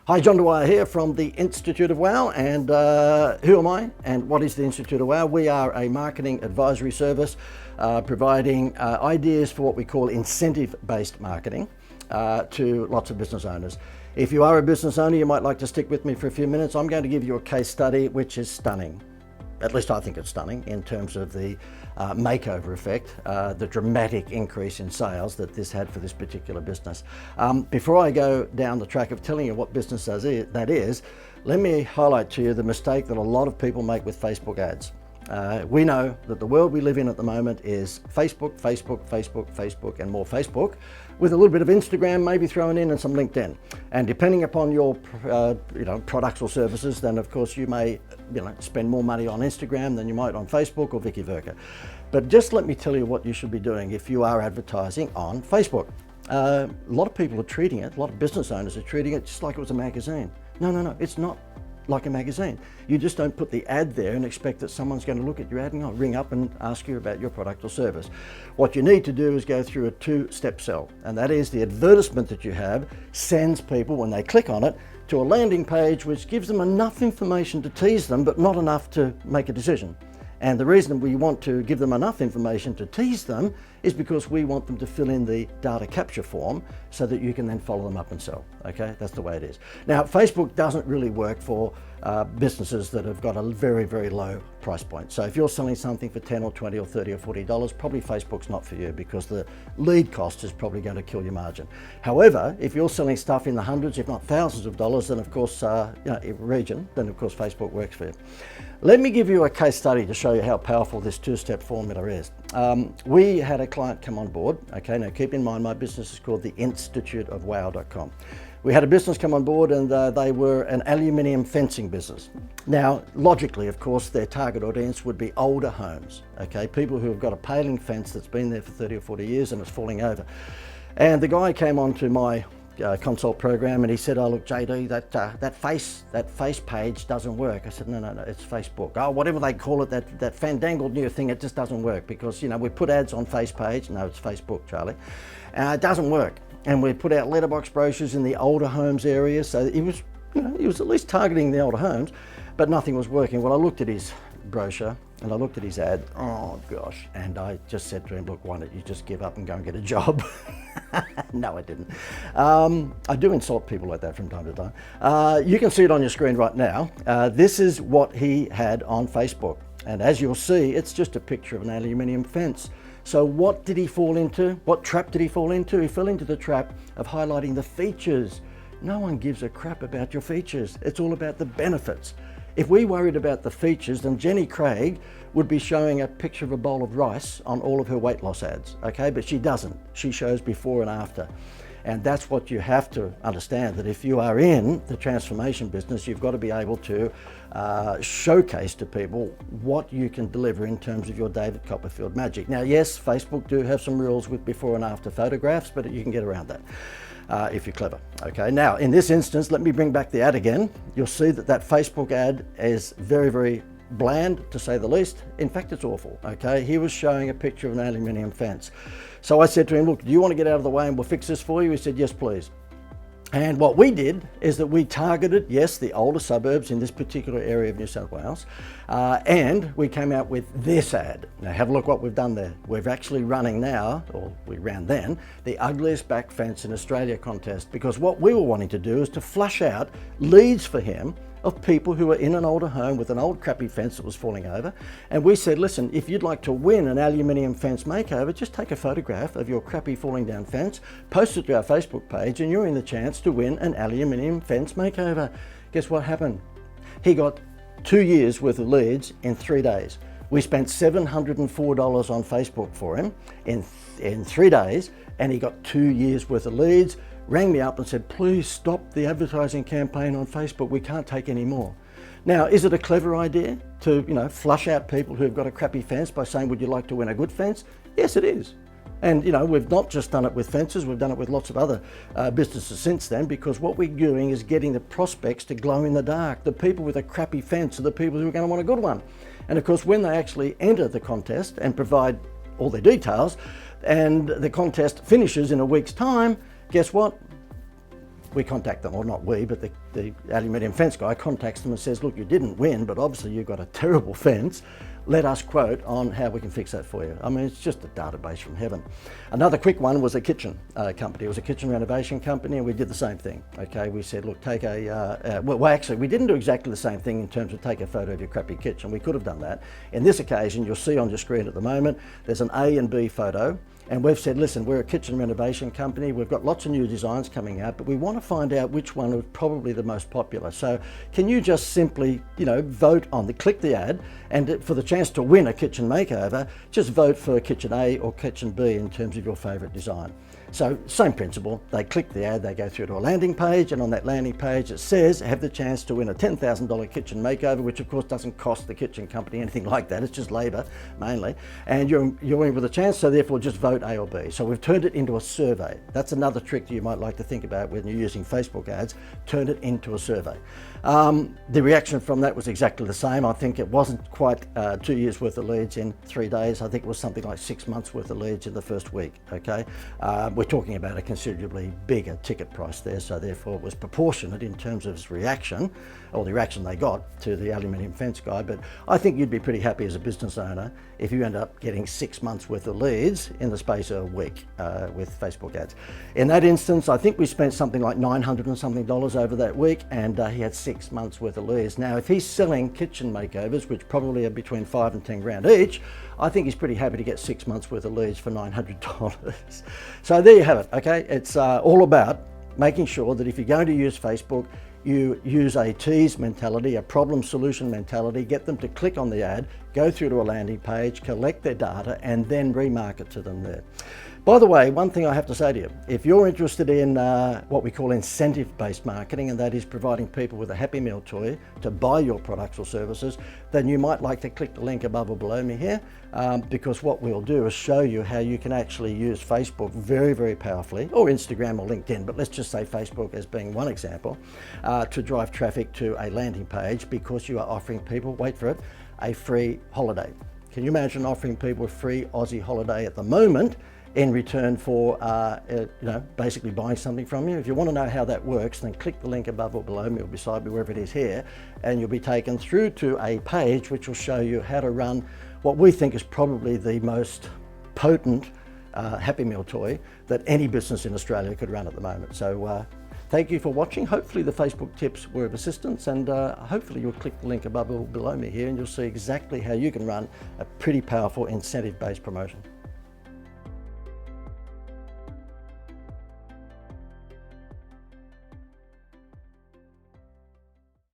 Hi, John Dwyer here from the Institute of Wow, and who am I and what is the Institute of Wow? We are a marketing advisory service providing ideas for what we call incentive-based marketing to lots of business owners. If you are a business owner, you might like to stick with me for a few minutes. I'm going to give you a case study which is stunning. At least I think it's stunning in terms of the makeover effect, the dramatic increase in sales that this had for this particular business. Before I go down the track of telling you what business that is, let me highlight to you the mistake that a lot of people make with Facebook ads. We know that the world we live in at the moment is Facebook, Facebook, Facebook, Facebook, and more Facebook, with a little bit of Instagram maybe thrown in and some LinkedIn. And depending upon your products or services, then of course you may spend more money on Instagram than you might on Facebook or Vicky Verka. But just let me tell you what you should be doing if you are advertising on Facebook. A lot of people are treating it, a lot of business owners are treating it just like it was a magazine. No, it's not like a magazine. You just don't put the ad there and expect that someone's going to look at your ad and ring up and ask you about your product or service. What you need to do is go through a two-step sell, and that is the advertisement that you have sends people, when they click on it, to a landing page which gives them enough information to tease them, but not enough to make a decision. And the reason we want to give them enough information to tease them is because we want them to fill in the data capture form so that you can then follow them up and sell. Okay, that's the way it is. Now, Facebook doesn't really work for businesses that have got a very, very low price point. So if you're selling something for $10 or $20 or $30 or $40, probably Facebook's not for you, because the lead cost is probably going to kill your margin. However, if you're selling stuff in the hundreds, if not thousands of dollars, then of course, region, then of course Facebook works for you. Let me give you a case study to show you how powerful this two-step formula is. We had a client come on board. Okay, now keep in mind my business is called the instituteofwow.com. We had a business come on board, and they were an aluminium fencing business. Now, logically, of course, their target audience would be older homes, okay? People who have got a paling fence that's been there for 30 or 40 years and it's falling over. And the guy came onto my consult program and he said, "Oh look, JD, that face page doesn't work." I said, no, it's Facebook. Oh, whatever they call it, that fandangled new thing, it just doesn't work, because we put ads on face page. No, it's Facebook, Charlie. It doesn't work. And we put out letterbox brochures in the older homes area, so he was at least targeting the older homes, but nothing was working. Well, I looked at his brochure and I looked at his ad. Oh gosh! And I just said to him, "Look, why don't you just give up and go and get a job?" No, I didn't. I do insult people like that from time to time. You can see it on your screen right now. This is what he had on Facebook, and as you'll see, it's just a picture of an aluminium fence. So what did he fall into? What trap did he fall into? He fell into the trap of highlighting the features. No one gives a crap about your features. It's all about the benefits. If we worried about the features, then Jenny Craig would be showing a picture of a bowl of rice on all of her weight loss ads, okay? But she doesn't. She shows before and after. And that's what you have to understand, that if you are in the transformation business, you've got to be able to showcase to people what you can deliver in terms of your David Copperfield magic. Now, yes, Facebook do have some rules with before and after photographs, but you can get around that if you're clever. Okay, now in this instance, let me bring back the ad again. You'll see that Facebook ad is very, very bland, to say the least. In fact, it's awful. Okay, he was showing a picture of an aluminium fence. So I said to him, "Look, do you want to get out of the way and we'll fix this for you?" He said, "Yes, please." And what we did is that we targeted, yes, the older suburbs in this particular area of New South Wales, and we came out with this ad. Now have a look what we've done there. We're actually running now, or we ran then, the ugliest back fence in Australia contest, because what we were wanting to do is to flush out leads for him of people who were in an older home with an old crappy fence that was falling over. And we said, listen, if you'd like to win an aluminium fence makeover, just take a photograph of your crappy falling down fence, post it to our Facebook page, and you're in the chance to win an aluminium fence makeover. Guess what happened? He got 2 years worth of leads in 3 days. We spent $704 on Facebook for him in 3 days, and he got 2 years worth of leads. Rang me up and said, "Please stop the advertising campaign on Facebook. We can't take any more." Now, is it a clever idea to, flush out people who've got a crappy fence by saying, "Would you like to win a good fence?" Yes, it is. And, we've not just done it with fences, we've done it with lots of other businesses since then, because what we're doing is getting the prospects to glow in the dark. The people with a crappy fence are the people who are going to want a good one. And of course, when they actually enter the contest and provide all their details, and the contest finishes in a week's time, guess what? we contact them, or not we, but the aluminium fence guy contacts them and says, look, you didn't win, but obviously you've got a terrible fence. Let us quote on how we can fix that for you. I mean, it's just a database from heaven. Another quick one was a kitchen company. It was a kitchen renovation company, and we did the same thing. Okay, we said, look, take well, actually, we didn't do exactly the same thing in terms of take a photo of your crappy kitchen. We could have done that. In this occasion, you'll see on your screen at the moment, there's an A and B photo. And we've said, listen, we're a kitchen renovation company. We've got lots of new designs coming out, but we want to find out which one was probably the most popular. So can you just simply, vote on click the ad, and for the chance to win a kitchen makeover, just vote for kitchen A or kitchen B in terms of your favorite design. So same principle, they click the ad, they go through to a landing page, and on that landing page it says have the chance to win a $10,000 kitchen makeover, which of course doesn't cost the kitchen company anything like that, it's just labour mainly, and you're in with a chance, so therefore just vote A or B. So we've turned it into a survey. That's another trick that you might like to think about when you're using Facebook ads, turn it into a survey. The reaction from that was exactly the same. I think it wasn't quite 2 years worth of leads in 3 days. I think it was something like 6 months worth of leads in the first week, okay? We're talking about a considerably bigger ticket price there, so therefore it was proportionate in terms of its reaction, or the reaction they got to the aluminium fence guy. But I think you'd be pretty happy as a business owner if you end up getting 6 months worth of leads in the space of a week with Facebook ads. In that instance, I think we spent something like $900 and something over that week, and he had 6 months worth of leads. Now, if he's selling kitchen makeovers, which probably are between $5 and $10 grand each, I think he's pretty happy to get 6 months worth of leads for $900. So there you have it, okay? It's all about making sure that if you're going to use Facebook, you use a tease mentality, a problem solution mentality, get them to click on the ad, go through to a landing page, collect their data, and then remarket to them there. By the way, one thing I have to say to you, if you're interested in what we call incentive-based marketing, and that is providing people with a Happy Meal toy to buy your products or services, then you might like to click the link above or below me here, because what we'll do is show you how you can actually use Facebook very, very powerfully, or Instagram or LinkedIn, but let's just say Facebook as being one example, to drive traffic to a landing page, because you are offering people, wait for it, a free holiday. Can you imagine offering people a free Aussie holiday at the moment in return for basically buying something from you? If you want to know how that works, then click the link above or below me or beside me, wherever it is here, and you'll be taken through to a page which will show you how to run what we think is probably the most potent Happy Meal toy that any business in Australia could run at the moment. So thank you for watching. Hopefully the Facebook tips were of assistance, and hopefully you'll click the link above or below me here, and you'll see exactly how you can run a pretty powerful incentive-based promotion.